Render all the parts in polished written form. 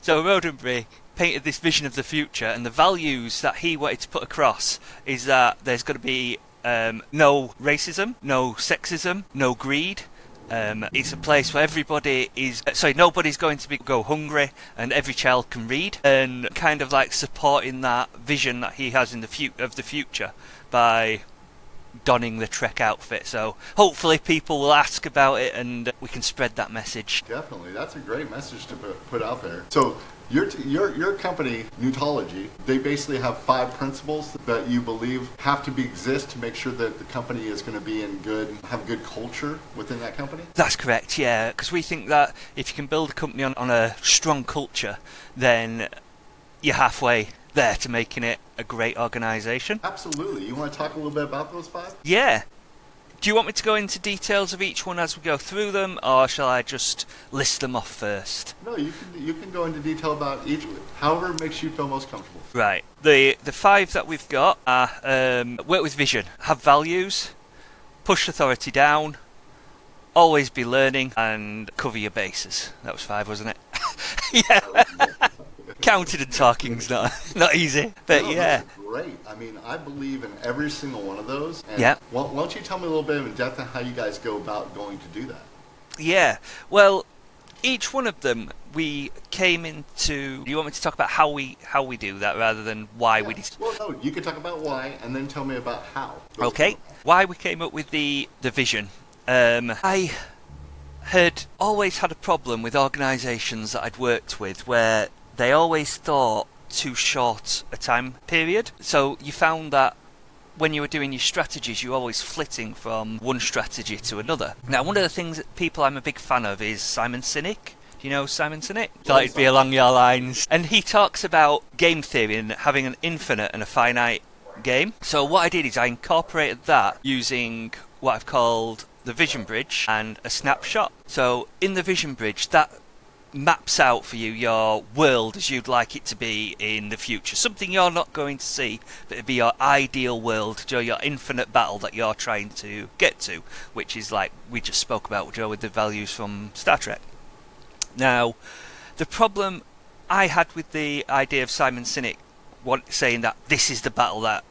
So Roddenberry painted this vision of the future, and the values that he wanted to put across is that there's going to be no racism, no sexism, no greed. It's a place where nobody's going to go hungry, and every child can read, and kind of like supporting that vision that he has in of the future by donning the Trek outfit. So hopefully people will ask about it, and we can spread that message. Definitely, that's a great message to put out there. So your company, Newtology, they basically have 5 principles that you believe have to exist to make sure that the company is going to be have a good culture within that company? That's correct, yeah, because we think that if you can build a company on a strong culture, then you're halfway there to making it a great organisation. Absolutely. You want to talk a little bit about those 5? Yeah. Do you want me to go into details of each one as we go through them, or shall I just list them off first? No, you can go into detail about each, however it makes you feel most comfortable. Right. The 5 that we've got are work with vision, have values, push authority down, always be learning, and cover your bases. That was 5, wasn't it? Yeah. Counted and talking's not easy, but no, yeah. Great. I mean, I believe in every single one of those. And yeah. Why don't you tell me a little bit in depth on how you guys go about going to do that? Yeah. Well, each one of them we came into. Do you want me to talk about how we do that rather than why we did? Well, no. You can talk about why and then tell me about how. Okay. Why we came up with the vision. I had always had a problem with organisations that I'd worked with where they always thought too short a time period. So you found that when you were doing your strategies, you were always flitting from one strategy to another. Now, one of the things that people I'm a big fan of is Simon Sinek. Do you know Simon Sinek? Thought it'd be along your lines. And he talks about game theory and having an infinite and a finite game. So what I did is I incorporated that using what I've called the vision bridge and a snapshot. So in the vision bridge, that maps out for you your world as you'd like it to be in the future. Something you're not going to see, but it'd be your ideal world, Joe, your infinite battle that you're trying to get to, which is like we just spoke about, Joe, with the values from Star Trek. Now, the problem I had with the idea of Simon Sinek saying that this is the battle that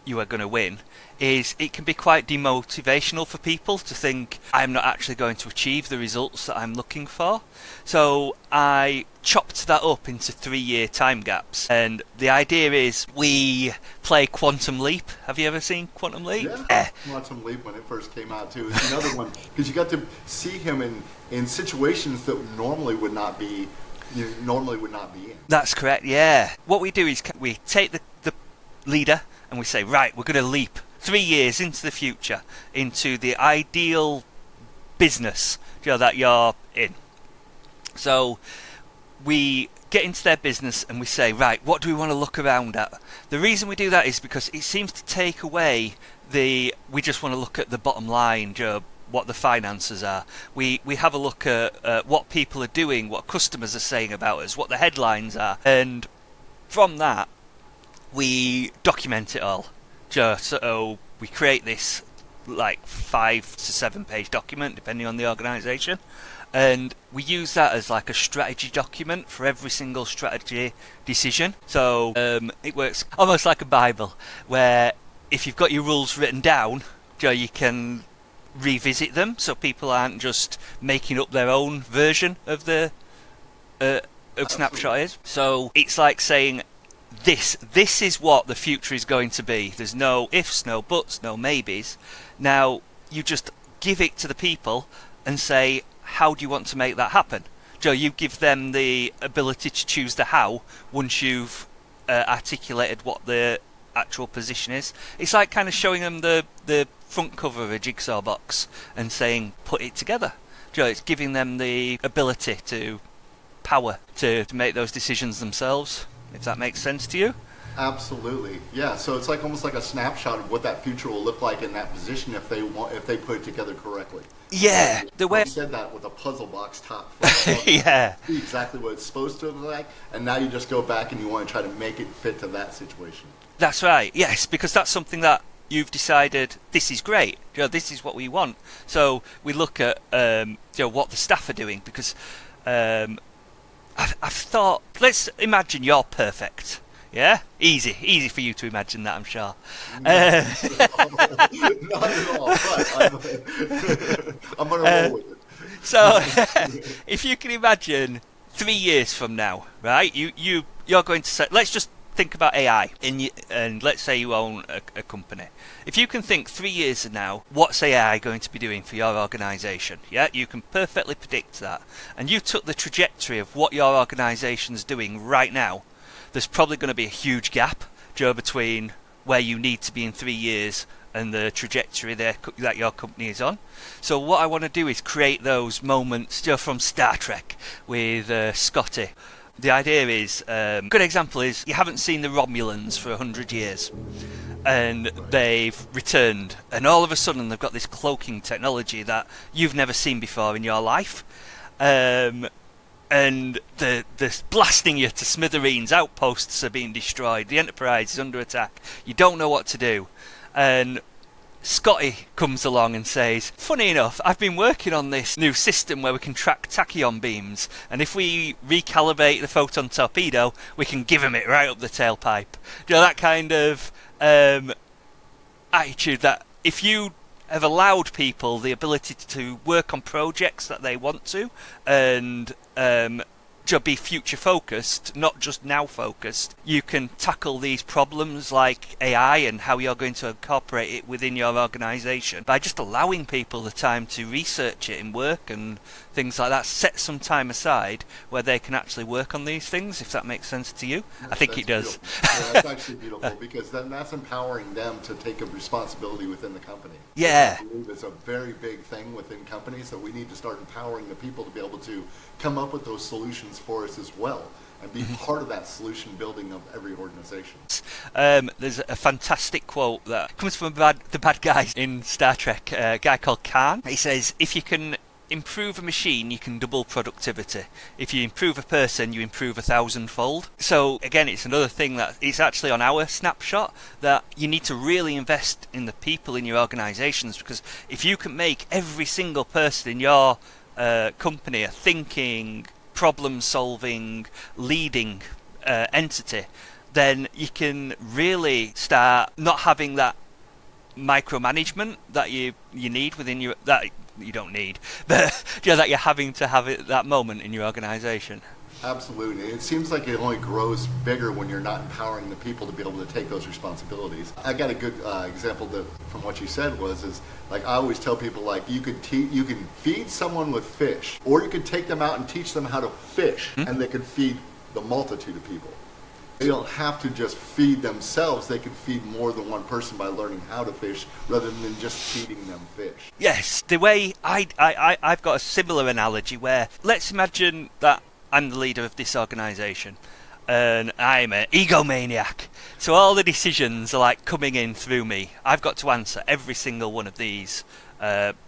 you are going to win is it can be quite demotivational for people to think I'm not actually going to achieve the results that I'm looking for. So I chopped that up into 3-year time gaps, and the idea is we play Quantum Leap. Have you ever seen Quantum Leap? Yeah. Quantum Leap when it first came out too. It's another one because you got to see him in situations that normally would not be in. That's correct, yeah. What we do is we take the leader and we say, right, we're going to leap 3 years into the future, into the ideal business that you're in. So we get into their business and we say, right, what do we want to look around at? The reason we do that is because it seems to take away we just want to look at the bottom line, what the finances are. We have a look at what people are doing, what customers are saying about us, what the headlines are, and from that we document it all. So we create this like 5 to 7 page document depending on the organisation, and we use that as like a strategy document for every single strategy decision. So it works almost like a Bible, where if you've got your rules written down, you can revisit them so people aren't just making up their own version of the snapshot is. So it's like saying this is what the future is going to be. There's no ifs, no buts, no maybes. Now you just give it to the people and say, how do you want to make that happen? You give them the ability to choose the how once you've articulated what the actual position is. It's like kind of showing them the front cover of a jigsaw box and saying, put it together. It's giving them the ability power to make those decisions themselves. If that makes sense to you? Absolutely, yeah. So it's like almost like a snapshot of what that future will look like in that position if they put it together correctly. Yeah, the way you said that with a puzzle box top. Yeah, see exactly what it's supposed to look like, and now you just go back and you want to try to make it fit to that situation. That's right. Yes, because that's something that you've decided. This is great. This is what we want. So we look at what the staff are doing, because I've thought, let's imagine you're perfect. Yeah? Easy for you to imagine that, I'm sure. Not at all, but I'm going to roll with it. So, if you can imagine 3 years from now, right? You're going to say, let's just think about AI, and let's say you own a company. If you can think 3 years from now, what's AI going to be doing for your organisation? Yeah, you can perfectly predict that. And you took the trajectory of what your organisation's doing right now. There's probably going to be a huge gap, Joe, between where you need to be in 3 years and the trajectory that your company is on. So what I want to do is create those moments, Joe, from Star Trek with Scotty. The idea is, a good example is, you haven't seen the Romulans for 100 years. And they've returned. And all of a sudden they've got this cloaking technology that you've never seen before in your life. And they're blasting you to smithereens. Outposts are being destroyed. The Enterprise is under attack. You don't know what to do. And Scotty comes along and says, funny enough, I've been working on this new system where we can track tachyon beams, and if we recalibrate the photon torpedo, we can give them it right up the tailpipe. You know, that kind of attitude that if you have allowed people the ability to work on projects that they want to, and to be future focused, not just now focused, you can tackle these problems like AI and how you're going to incorporate it within your organisation by just allowing people the time to research it in work and things like that. Set some time aside where they can actually work on these things, if that makes sense to you. I think it does. Yeah, that's actually beautiful, because then that's empowering them to take a responsibility within the company. Yeah. I believe it's a very big thing within companies, that we need to start empowering the people to be able to come up with those solutions for us as well, and be part of that solution building of every organization. There's a fantastic quote that comes from the bad guy in Star Trek, a guy called Khan. He says, if you can improve a machine, you can double productivity. If you improve a person, you improve 1,000-fold. So again, it's another thing that it's actually on our snapshot, that you need to really invest in the people in your organizations, because if you can make every single person in your company a thinking, problem-solving, leading entity, then you can really start not having that micromanagement that you need within your, that you don't need, but that you're having to have at that moment in your organisation. Absolutely. It seems like it only grows bigger when you're not empowering the people to be able to take those responsibilities. I got a good example that, from what you said, is like, I always tell people, like, you can feed someone with fish, or you could take them out and teach them how to fish, and they could feed the multitude of people. They don't have to just feed themselves. They can feed more than one person by learning how to fish, rather than just feeding them fish. Yes, the way I've got a similar analogy where, let's imagine that I'm the leader of this organisation and I'm an egomaniac. So all the decisions are like coming in through me. I've got to answer every single one of these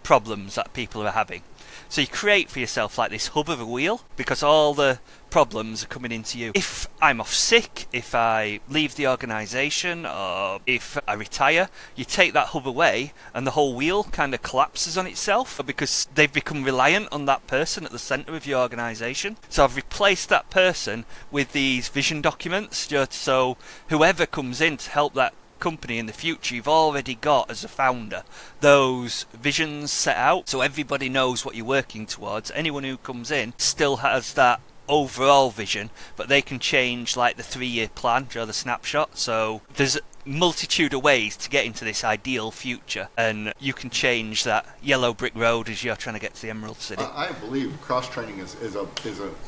problems that people are having. So you create for yourself like this hub of a wheel, because all the problems are coming into you. If I'm off sick, if I leave the organisation, or if I retire, you take that hub away and the whole wheel kind of collapses on itself, because they've become reliant on that person at the centre of your organisation. So I've replaced that person with these vision documents, so whoever comes in to help that company in the future, you've already got, as a founder, those visions set out, so everybody knows what you're working towards. Anyone who comes in still has that overall vision, but they can change like the 3-year plan, or the snapshot. So there's a multitude of ways to get into this ideal future, and you can change that yellow brick road as you're trying to get to the Emerald City. I believe cross-training is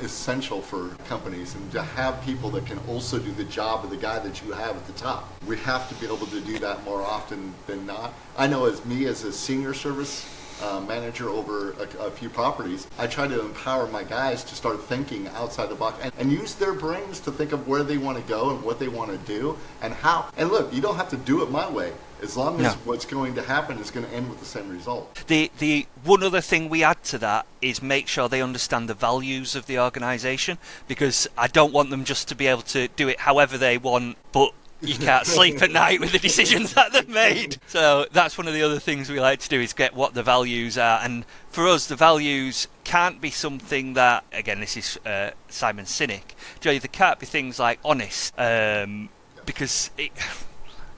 essential for companies, and to have people that can also do the job of the guy that you have at the top. We have to be able to do that more often than not. I know, as a senior service manager over a few properties, I try to empower my guys to start thinking outside the box and use their brains to think of where they want to go and what they want to do and how. And look, you don't have to do it my way, as long as what's going to happen is going to end with the same result. The one other thing we add to that is make sure they understand the values of the organisation, because I don't want them just to be able to do it however they want, but you can't sleep at night with the decisions that they've made. So that's one of the other things we like to do, is get what the values are. And for us, the values can't be something that, again, this is Simon Sinek, they can't be things like honest, because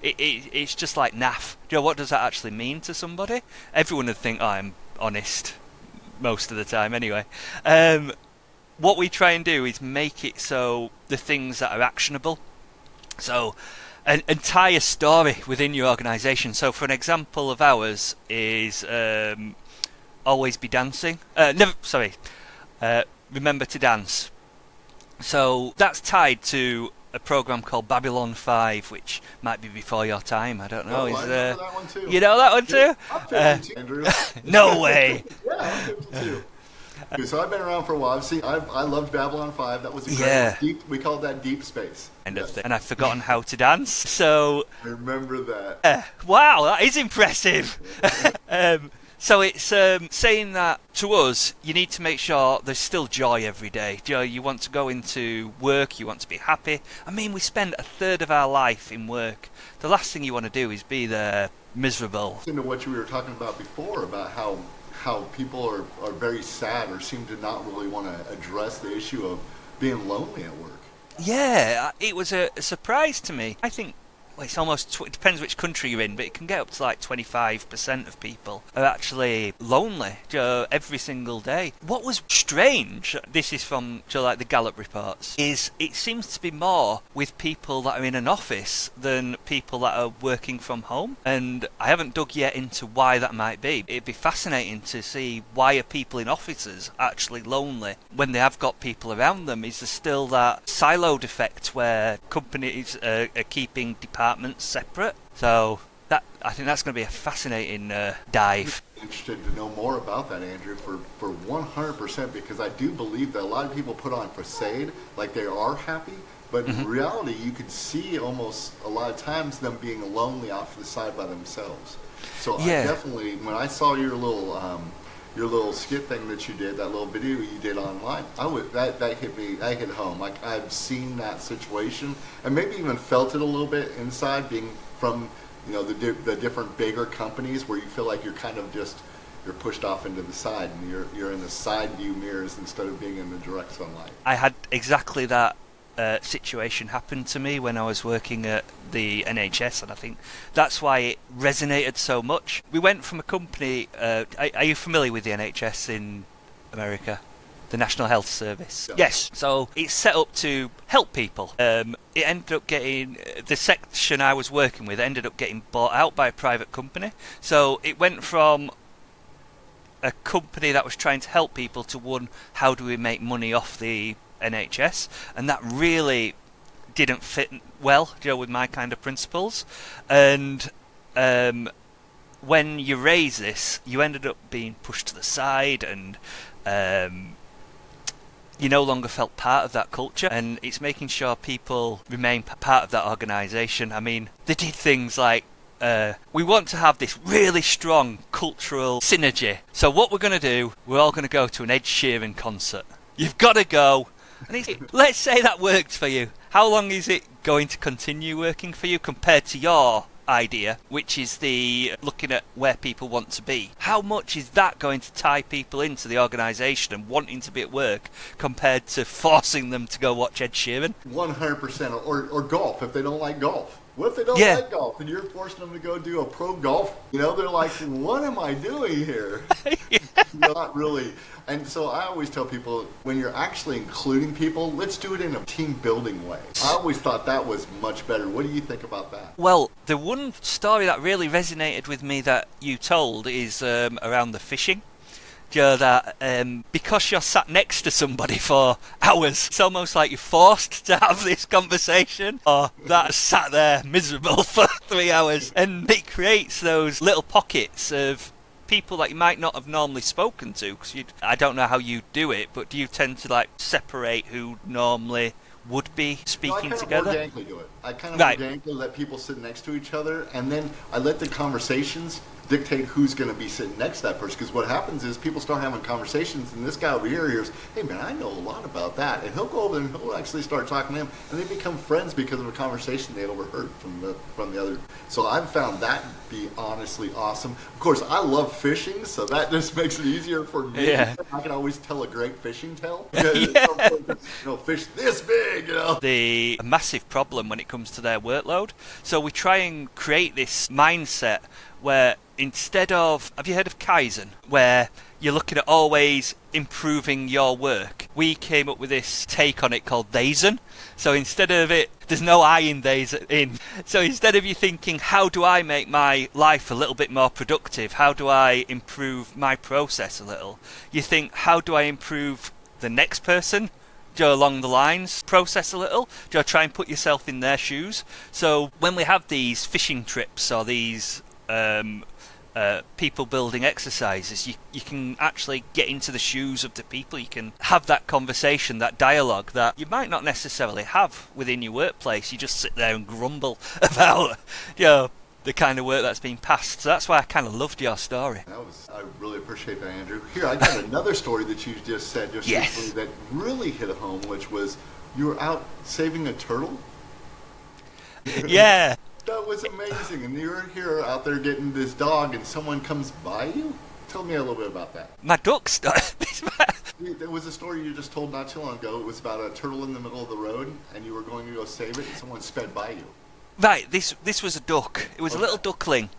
it's just like naff. What does that actually mean to somebody? Everyone would think, I'm honest most of the time anyway. What we try and do is make it so the things that are actionable. So an entire story within your organisation. So for an example of ours is always be dancing. Remember to dance. So that's tied to a program called Babylon 5, which might be before your time. I don't know. I remember that one too. You know that one too? I'm 52, Andrew. No way. Yeah, I'm 52. So I've been around for a while. I loved Babylon 5. That was a Yeah. deep. We called that deep space. Kind of thing. And I've forgotten how to dance. So I remember that. wow, that is impressive. So it's saying that to us, you need to make sure there's still joy every day. You want to go into work, you want to be happy. I mean, we spend a third of our life in work. The last thing you want to do is be there miserable. Into what you were talking about before, about how people are very sad or seem to not really want to address the issue of being lonely at work. Yeah, it was a surprise to me. I think it's almost, it depends which country you're in, but it can get up to like 25% of people are actually lonely every single day. What was strange, this is from like the Gallup reports, is it seems to be more with people that are in an office than people that are working from home. And I haven't dug yet into why that might be. It'd be fascinating to see, why are people in offices actually lonely when they have got people around them? Is there still that siloed effect where companies are keeping departments separate? So that, I think that's going to be a fascinating dive. Interested to know more about that, Andrew, for 100%, because I do believe that a lot of people put on facade like they are happy, but in reality you can see almost a lot of times them being lonely off to the side by themselves. So yeah. I definitely, when I saw your little skit thing that you did, that little video you did online, that hit me, that hit home. Like, I've seen that situation and maybe even felt it a little bit inside, being from, the different bigger companies where you feel like you're kind of just, you're pushed off into the side and you're in the side view mirrors instead of being in the direct sunlight. I had exactly that situation happen to me when I was working at the NHS, and I think that's why it resonated so much. We went from a company, are you familiar with the NHS in America? The National Health Service? Yeah. Yes. So it's set up to help people. It ended up getting, the section I was working with ended up getting bought out by a private company. So it went from a company that was trying to help people to one, how do we make money off the NHS? And that really didn't fit well, with my kind of principles. And when you raise this, you ended up being pushed to the side, and you no longer felt part of that culture. And it's making sure people remain part of that organisation. I mean, they did things like, we want to have this really strong cultural synergy. So what we're going to do, we're all going to go to an Ed Sheeran concert. You've got to go. And let's say that worked for you. How long is it going to continue working for you compared to your idea, which is the looking at where people want to be? How much is that going to tie people into the organisation and wanting to be at work compared to forcing them to go watch Ed Sheeran? 100%. Or golf, if they don't like golf. What if they don't like golf and you're forcing them to go do a pro golf? They're like, what am I doing here? Not really. And so I always tell people, when you're actually including people, let's do it in a team building way. I always thought that was much better. What do you think about that? Well, the one story that really resonated with me that you told is around the fishing. That because you're sat next to somebody for hours, it's almost like you're forced to have this conversation, or that sat there miserable for 3 hours, and it creates those little pockets of people that you might not have normally spoken to. Because I don't know how you do it, but do you tend to separate who normally would be No, I speaking kind of together. organically do it. I kind of Right. organically let people sit next to each other, and then I let the conversations dictate who's going to be sitting next to that person. Because what happens is people start having conversations, and this guy over here hears, "Hey man, I know a lot about that," and he'll go over there and he'll actually start talking to him, and they become friends because of a conversation they overheard from the other. So I've found that be honestly awesome. Of course, I love fishing, so that just makes it easier for me. Yeah. I can always tell a great fishing tale. Yeah. Fish this big, The massive problem when it comes to their workload. So we try and create this mindset where instead of, have you heard of Kaizen, where you're looking at always improving your work? We came up with this take on it called Dazen. So instead of it, there's no I in Dazen. So instead of you thinking, how do I make my life a little bit more productive? How do I improve my process a little? You think, how do I improve the next person? Go along the lines, process a little, do try and put yourself in their shoes. So when we have these fishing trips or these people building exercises, you can actually get into the shoes of the people. You can have that conversation, that dialogue that you might not necessarily have within your workplace. You just sit there and grumble about the kind of work that's been passed. So that's why I kind of loved your story. I really appreciate that, Andrew. Here, I got another story that you just said just Yes. recently that really hit home, which was you were out saving a turtle. Yeah. That was amazing. And you were here out there getting this dog, and someone comes by you. Tell me a little bit about that. My duck story. There was a story you just told not too long ago. It was about a turtle in the middle of the road, and you were going to go save it, and someone sped by you. Right, this was a duck. It was a Okay. little duckling.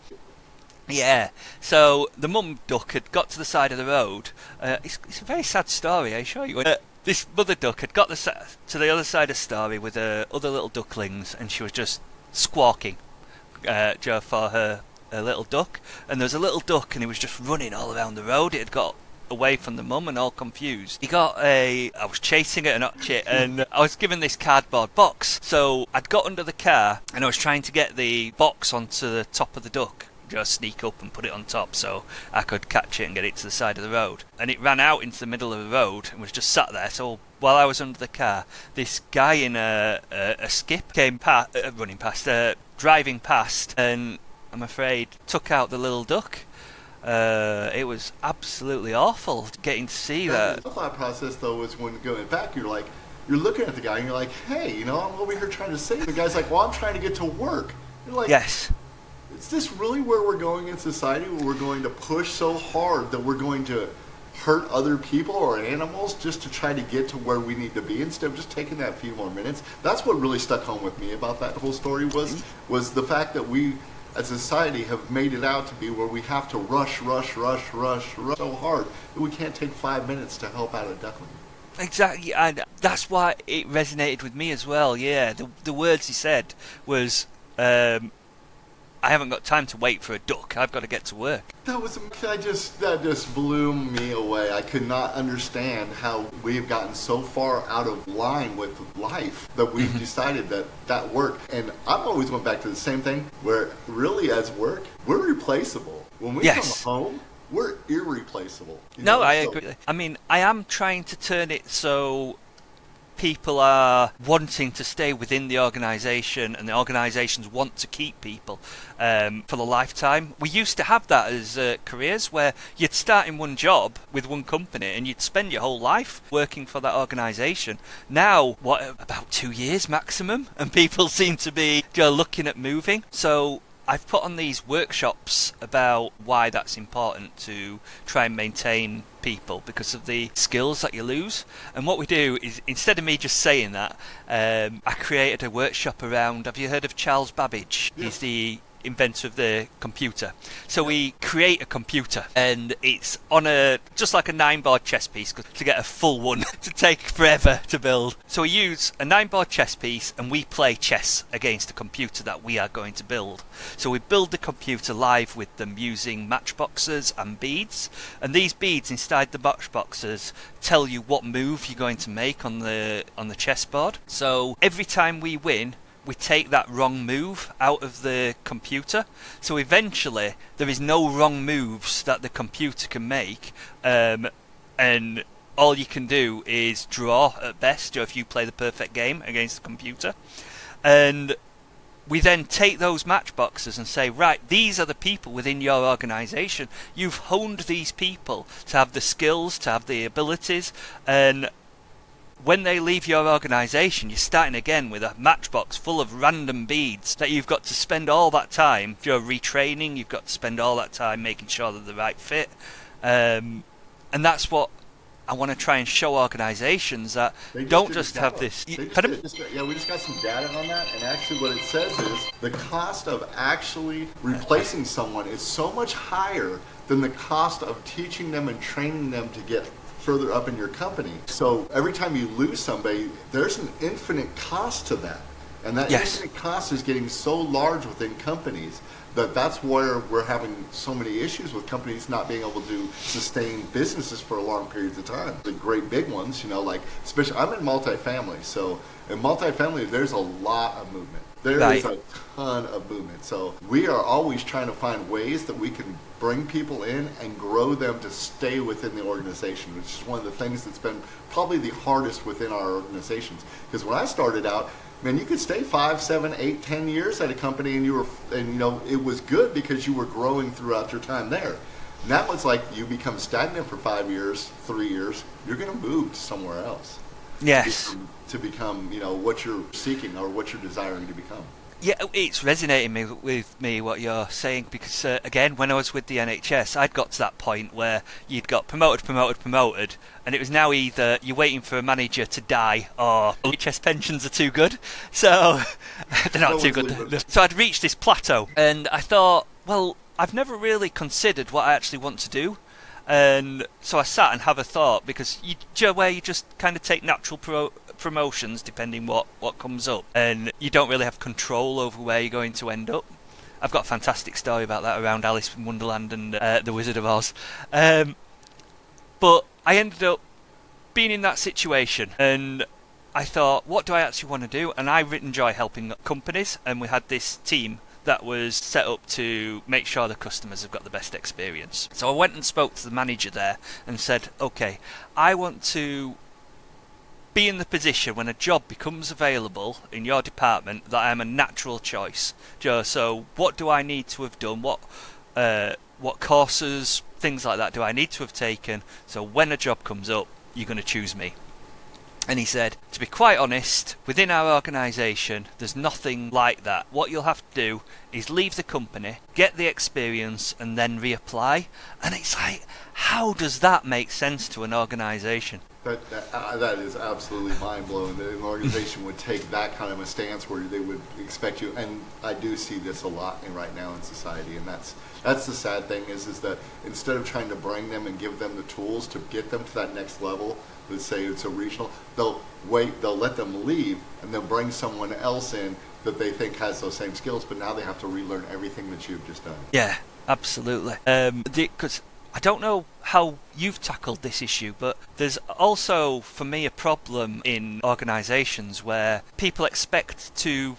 Yeah. So the mum duck had got to the side of the road. It's a very sad story, I assure you. This mother duck had got to the other side of the story with her other little ducklings, and she was just squawking for her little duck. And there was a little duck, and he was just running all around the road. It had got away from the mum and all confused. I was chasing it and I was given this cardboard box. So I'd got under the car and I was trying to get the box onto the top of the duck. Just sneak up and put it on top so I could catch it and get it to the side of the road. And it ran out into the middle of the road and was just sat there. So while I was under the car, this guy in a skip came driving past, and I'm afraid took out the little duck. It was absolutely awful getting to see that. The thought process, though, was when going back, you're looking at the guy and you're like, hey, I'm over here trying to save. The guy's like, well, I'm trying to get to work. You're like, Yes. is this really where we're going in society, where we're going to push so hard that we're going to hurt other people or animals just to try to get to where we need to be instead of just taking that few more minutes? That's what really stuck home with me about that whole story was the fact that we as a society have made it out to be where we have to rush so hard that we can't take 5 minutes to help out a duckling. Exactly, and that's why it resonated with me as well. Yeah, the words he said was, I haven't got time to wait for a duck. I've got to get to work. That just blew me away. I could not understand how we've gotten so far out of line with life that we've decided that worked. And I've always went back to the same thing, where really as work, we're replaceable. When we Yes. come home, we're irreplaceable. No, I agree. I mean, I am trying to turn it so people are wanting to stay within the organisation, and the organisations want to keep people for the lifetime. We used to have that as careers, where you'd start in one job with one company and you'd spend your whole life working for that organisation. Now, about 2 years maximum, and people seem to be looking at moving. So I've put on these workshops about why that's important to try and maintain people, because of the skills that you lose. And what we do is, instead of me just saying that, I created a workshop around, have you heard of Charles Babbage? Yes. He's the inventor of the computer. So we create a computer, and it's on just like a 9-board chess piece, to get a full one to take forever to build. So we use a 9-board chess piece and we play chess against the computer that we are going to build. So we build the computer live with them using matchboxes and beads, and these beads inside the matchboxes tell you what move you're going to make on the chessboard. So every time we win, we take that wrong move out of the computer. So eventually there is no wrong moves that the computer can make, and all you can do is draw at best, or if you play the perfect game against the computer. And we then take those matchboxes and say, right, these are the people within your organisation. You've honed these people to have the skills, to have the abilities, and when they leave your organisation, you're starting again with a matchbox full of random beads that you've got to spend all that time, if you're retraining, you've got to spend all that time making sure they're the right fit. And that's what I want to try and show organisations, that don't just have this. We just got some data on that, and actually what it says is the cost of actually replacing someone is so much higher than the cost of teaching them and training them to get further up in your company. So every time you lose somebody, there's an infinite cost to that. And that infinite cost is getting so large within companies that's where we're having so many issues with companies not being able to sustain businesses for long periods of time. The great big ones, like, especially, I'm in multifamily, so in multifamily, there's a lot of movement. There is a ton of movement. So we are always trying to find ways that we can bring people in and grow them to stay within the organization, which is one of the things that's been probably the hardest within our organizations. Because when I started out, man, you could stay 5, 7, 8, 10 years at a company, and it was good because you were growing throughout your time there. Now it's like you become stagnant for 5 years, 3 years, you're going to move to somewhere else. Yes. To become, what you're seeking or what you're desiring to become. Yeah, it's resonating with me what you're saying, because again, when I was with the NHS, I'd got to that point where you'd got promoted, and it was now either you're waiting for a manager to die or NHS pensions are too good, so they're not too good. So I'd reached this plateau, and I thought, well, I've never really considered what I actually want to do. And so I sat and have a thought, because you just kind of take natural promotions depending what comes up, and you don't really have control over where you're going to end up. I've got a fantastic story about that around Alice in Wonderland and The Wizard of Oz. But I ended up being in that situation, and I thought, what do I actually want to do? And I enjoy helping companies, and we had this team that was set up to make sure the customers have got the best experience. So I went and spoke to the manager there and said, okay, I want to be in the position when a job becomes available in your department that I'm a natural choice. So what do I need to have done? What courses, things like that do I need to have taken? So when a job comes up, you're going to choose me. And he said, to be quite honest, within our organisation, there's nothing like that. What you'll have to do is leave the company, get the experience, and then reapply. And it's like, how does that make sense to an organisation? That is absolutely mind-blowing that an organization would take that kind of a stance where they would expect you. And I do see this a lot right now in society, and that's the sad thing is that instead of trying to bring them and give them the tools to get them to that next level, let's say it's a regional, they'll let them leave, and they'll bring someone else in that they think has those same skills, but now they have to relearn everything that you've just done. Yeah, absolutely. Because I don't know how you've tackled this issue, but there's also, for me, a problem in organisations where people expect to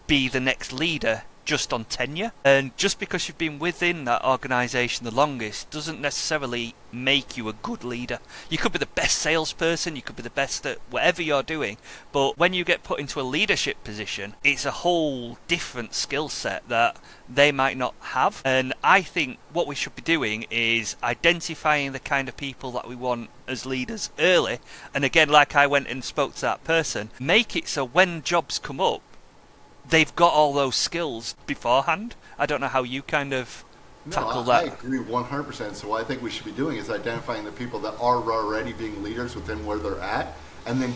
be the next leader just on tenure, and just because you've been within that organisation the longest doesn't necessarily make you a good leader. You could be the best salesperson, you could be the best at whatever you're doing, but when you get put into a leadership position, it's a whole different skill set that they might not have. And I think what we should be doing is identifying the kind of people that we want as leaders early, and again, like I went and spoke to that person, make it so when jobs come up, they've got all those skills beforehand. I don't know how you kind of tackle that. I agree 100%. So what I think we should be doing is identifying the people that are already being leaders within where they're at, and then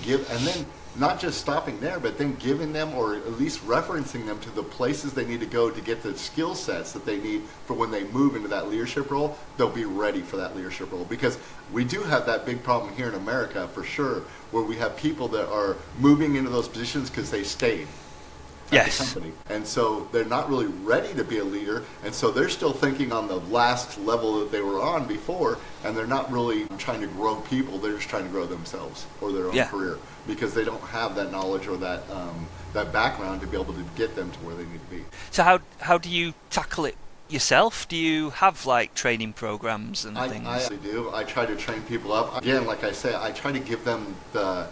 not just stopping there, but then giving them, or at least referencing them to the places they need to go to get the skill sets that they need for when they move into that leadership role, they'll be ready for that leadership role. Because we do have that big problem here in America, for sure, where we have people that are moving into those positions because they stayed. Yes. The company. And so they're not really ready to be a leader, and so they're still thinking on the last level that they were on before, and they're not really trying to grow people, they're just trying to grow themselves or their own career, because they don't have that knowledge or that background to be able to get them to where they need to be. So how do you tackle it yourself? Do you have like training programs and things? I actually do. I try to train people up. Again, like I say, I try to give them the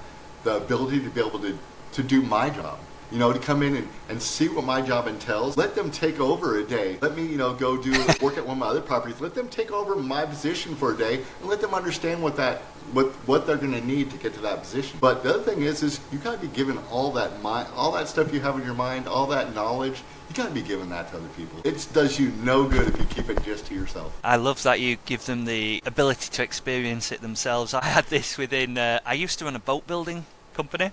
ability to be able to do my job. You know, to come in and see what my job entails. Let them take over a day. Let me, you know, go do work at one of my other properties. Let them take over my position for a day and let them understand what they're going to need to get to that position. But the other thing is you got to be given all that stuff you have in your mind, all that knowledge. You got to be giving that to other people. It does you no good if you keep it just to yourself. I love that you give them the ability to experience it themselves. I had this within. I used to run a boat building company.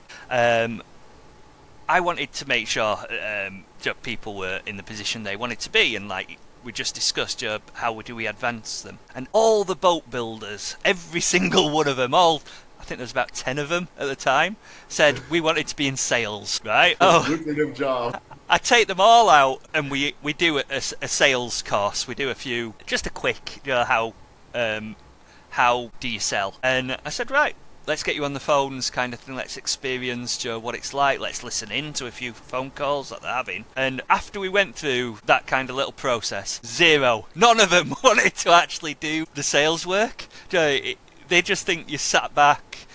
I wanted to make sure people were in the position they wanted to be, and like we just discussed, how do we advance them? And all the boat builders, every single one of them, I think there's about 10 of them at the time, said we wanted to be in sales, right? Lucrative job. I take them all out, and we do a sales course. We do a few, just a quick, how do you sell? And I said, right, let's get you on the phones kind of thing. Let's experience what it's like. Let's listen in to a few phone calls that they're having. And after we went through that kind of little process, none of them wanted to actually do the sales work. They just think you sat back,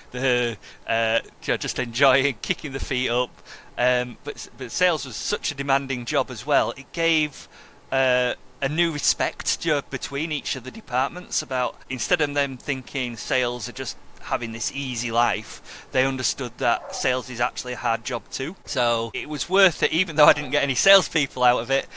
just enjoying, kicking the feet up. But sales was such a demanding job as well. It gave a new respect between each of the departments. About, instead of them thinking sales are just having this easy life, they understood that sales is actually a hard job too. So it was worth it, even though I didn't get any salespeople out of it.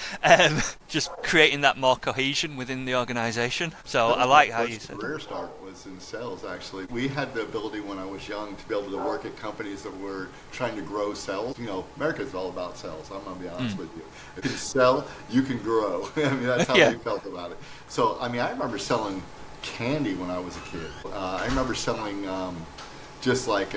Just creating that more cohesion within the organisation. So I like how you said. My career start was in sales. Actually, we had the ability when I was young to be able to work at companies that were trying to grow sales. You know, America's all about sales. I'm gonna be honest with you. If you sell, you can grow. I mean, that's how we felt about it. So I mean, I remember selling candy when I was a kid. I remember selling just like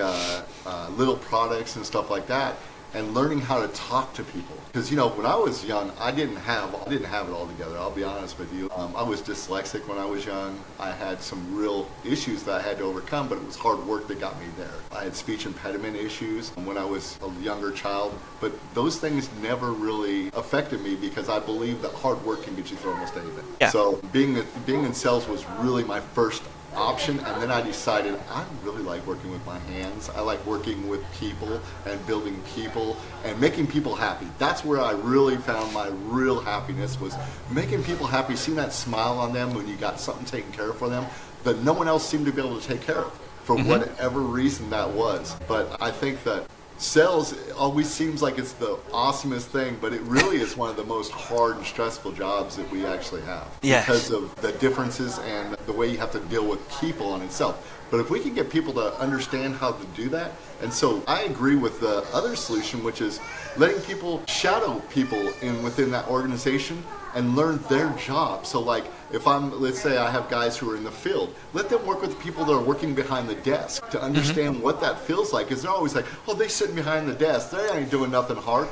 little products and stuff like that, and learning how to talk to people. Because you know, when I was young, I didn't have it all together. I'll be honest with you. I was dyslexic when I was young. I had some real issues that I had to overcome, but it was hard work that got me there. I had speech impediment issues when I was a younger child, but those things never really affected me because I believe that hard work can get you through almost anything. Yeah. So being in sales was really my first option, and then I decided I really like working with my hands. I like working with people and building people and making people happy. That's where I really found my real happiness, was making people happy, seeing that smile on them when you got something taken care of for them that no one else seemed to be able to take care of for whatever reason that was. But I think that sales always seems like it's the awesomest thing, but it really is one of the most hard and stressful jobs that we actually have. Yes. Because of the differences and the way you have to deal with people in itself. But if we can get people to understand how to do that, and so I agree with the other solution, which is letting people shadow people within that organization and learn their job. So like, if let's say I have guys who are in the field, let them work with people that are working behind the desk to understand what that feels like. Because they're always like, oh, they're sitting behind the desk, they ain't doing nothing hard.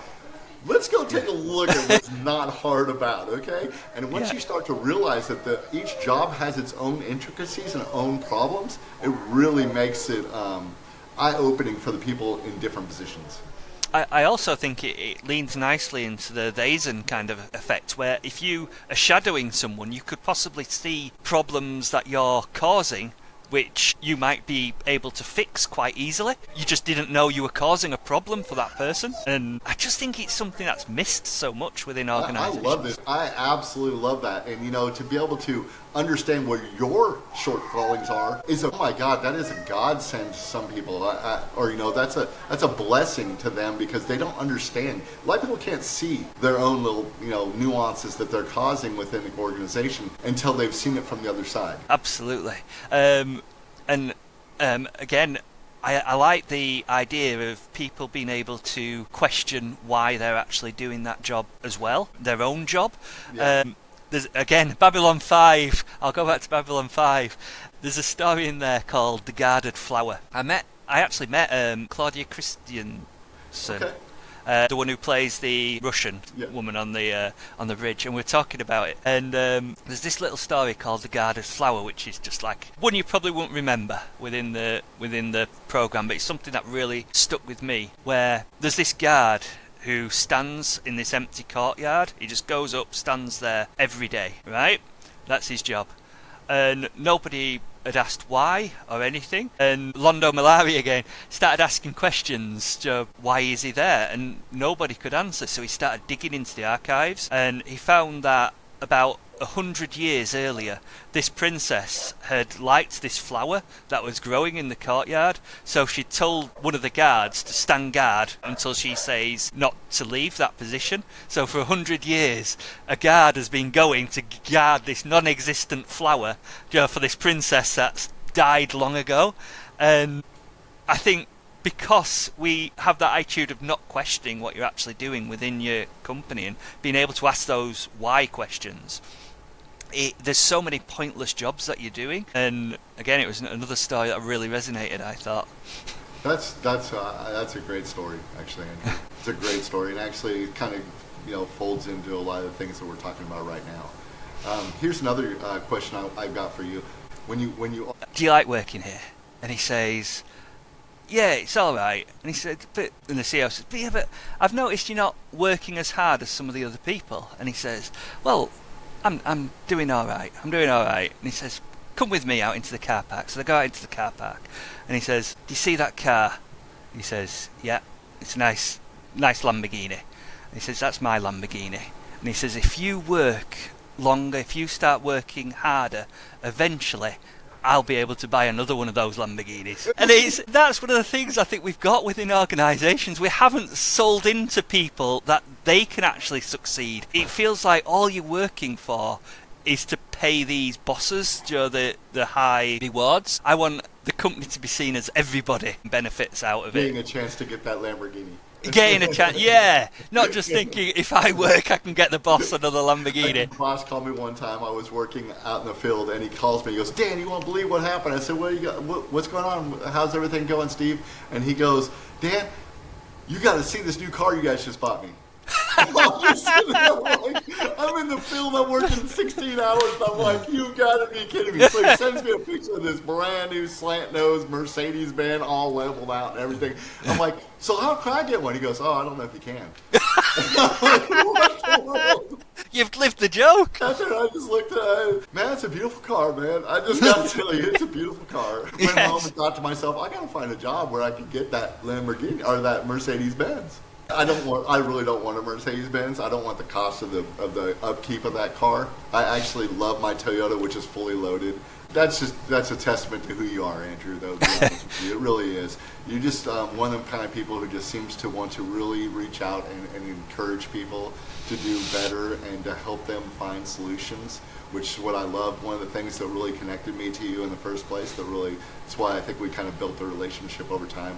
Let's go take a look at what's not hard about, okay? And once you start to realize that each job has its own intricacies and own problems, it really makes it eye-opening for the people in different positions. I also think it leans nicely into the Eisen kind of effect, where if you are shadowing someone, you could possibly see problems that you're causing, which you might be able to fix quite easily. You just didn't know you were causing a problem for that person. And I just think it's something that's missed so much within organizations. I love this. I absolutely love that. And, you know, to be able to understand where your shortfallings are is, oh my God, that is a godsend to some people. Or, you know, that's a blessing to them because they don't understand. A lot of people can't see their own little, you know, nuances that they're causing within the organization until they've seen it from the other side. Absolutely. Again, I like the idea of people being able to question why they're actually doing that job as well, their own job. Yeah. There's, again, Babylon 5. I'll go back to Babylon 5. There's a story in there called The Guarded Flower. I actually met Claudia Christensen. Okay. The one who plays the Russian woman on the bridge, and we're talking about it. And there's this little story called The Guarded Flower, which is just like one you probably won't remember within the program, but it's something that really stuck with me. Where there's this guard who stands in this empty courtyard. He just goes up, stands there every day, right? That's his job. And nobody had asked why or anything. And Londo Mollari again started asking questions. Why is he there? And nobody could answer. So he started digging into the archives, and he found that about 100 years earlier, this princess had liked this flower that was growing in the courtyard, so she told one of the guards to stand guard until she says not to leave that position. So for 100 years, a guard has been going to guard this non-existent flower for this princess that's died long ago. And I think because we have that attitude of not questioning what you're actually doing within your company and being able to ask those why questions, there's so many pointless jobs that you're doing. And again, it was another story that really resonated, I thought. That's a great story, actually, Andrew. It's a great story, and actually it kind of folds into a lot of the things that we're talking about right now. Here's another question I've got for you. When you do you like working here? And he says, yeah, it's all right. And he said, and the CEO says, but I've noticed you're not working as hard as some of the other people. And he says, well, I'm doing all right. I'm doing all right. And he says, come with me out into the car park. So they go out into the car park, and he says, do you see that car? And he says, yeah, it's a nice Lamborghini. And he says, that's my Lamborghini. And he says, if you work longer, if you start working harder, eventually I'll be able to buy another one of those Lamborghinis. And that's one of the things I think we've got within organisations. We haven't sold into people that they can actually succeed. It feels like all you're working for is to pay these bosses the high rewards. I want the company to be seen as everybody benefits out of it. Getting a chance to get that Lamborghini. Getting a chance, yeah. Not just thinking, if I work, I can get the boss another Lamborghini. My boss called me one time. I was working out in the field, and he calls me. He goes, Dan, you won't believe what happened. I said, what's going on? How's everything going, Steve? And he goes, Dan, you got to see this new car you guys just bought me. I'm in the field, I'm working 16 hours, and I'm like, you gotta be kidding me. So he sends me a picture of this brand new slant nose Mercedes Benz, all leveled out and everything. I'm like, so how can I get one? He goes, oh, I don't know if you can. I'm like, what the world? You've lived the joke. After I just looked at it, man, it's a beautiful car, man. I just gotta tell you, it's a beautiful car. Went home and thought to myself, I gotta find a job where I can get that Lamborghini or that Mercedes Benz. I really don't want a Mercedes-Benz. I don't want the cost of the upkeep of that car. I actually love my Toyota, which is fully loaded. That's a testament to who you are, Andrew, though. To be honest with you. It really is. You're just one of them kind of people who just seems to want to really reach out and encourage people to do better and to help them find solutions, which is what I love. One of the things that really connected me to you in the first place, that's why I think we kind of built the relationship over time.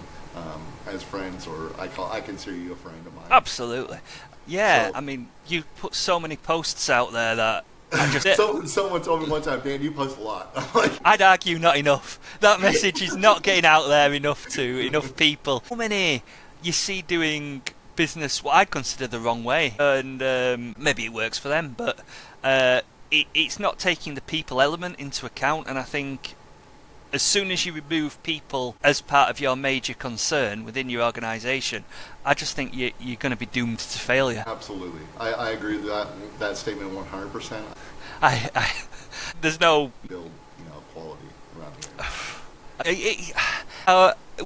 As friends, or I consider you a friend of mine. Absolutely, yeah. So, I mean, you put so many posts out there that I just. Someone told me one time, Dan, you post a lot. I'm like, I'd argue not enough. That message is not getting out there enough to enough people. How many you see doing business what I'd consider the wrong way, and maybe it works for them, but it's not taking the people element into account, and I think. As soon as you remove people as part of your major concern within your organisation, I just think you're going to be doomed to failure. Absolutely. I agree with that statement 100%. There's no... Build, quality around here.